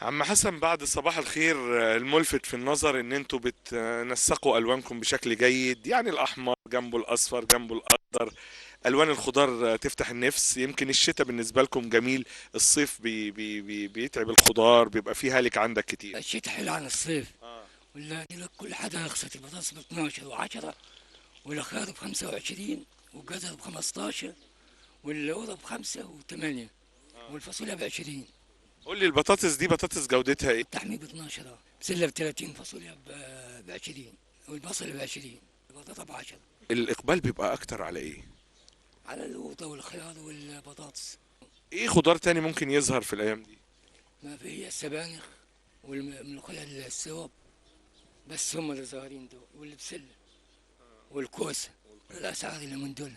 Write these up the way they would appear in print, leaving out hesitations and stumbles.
عم حسن، بعد صباح الخير، الملفت في النظر ان انتوا بتنسقوا الوانكم بشكل جيد، يعني الاحمر جنبه الاصفر جنبه الاخضر. الوان الخضار تفتح النفس. يمكن الشتاء بالنسبه لكم جميل، الصيف بي بيتعب الخضار، بيبقى فيه هالك عندك كتير. الشتاء حلو عن الصيف. اه. ولا لك كل حاجة رخصت، البطاطس ب 12 و10، والخيار ب 25، والجزر ب 15، والقوطة ب5 و8، والفاصوليا ب20. قول لي، البطاطس دي بطاطس جودتها ايه؟ التحمير ب 12، بسلة ب30، فاصوليا ب20، والبصل ب20، البطاطا ب10. الاقبال بيبقى اكتر على ايه؟ على القوطة والخيار والبطاطس. ايه خضار تاني ممكن يظهر في الايام دي؟ ما في هي السبانخ والملوخية السواب، بس هم اللي ظاهرين دول، والبسلة والكوسة. الأسعار اللي من دول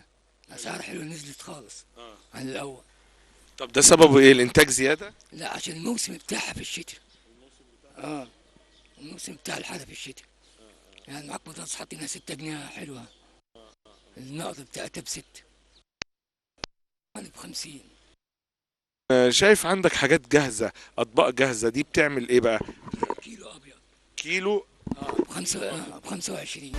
أسعار حلوة، نزلت خالص عن الأول. طب ده سببه ايه؟ الانتاج زياده؟ لا، عشان الموسم بتاعها في الشتاء. اه، الموسم بتاع الحالة في الشتاء. يعني معاك بطاطس حاطينها 6 جنيه حلوة، النقط بتاعتها ب6، أنا ب50. شايف عندك حاجات جاهزه، اطباق جاهزه، دي بتعمل ايه بقى؟ كيلو أبيض كيلو. ب25.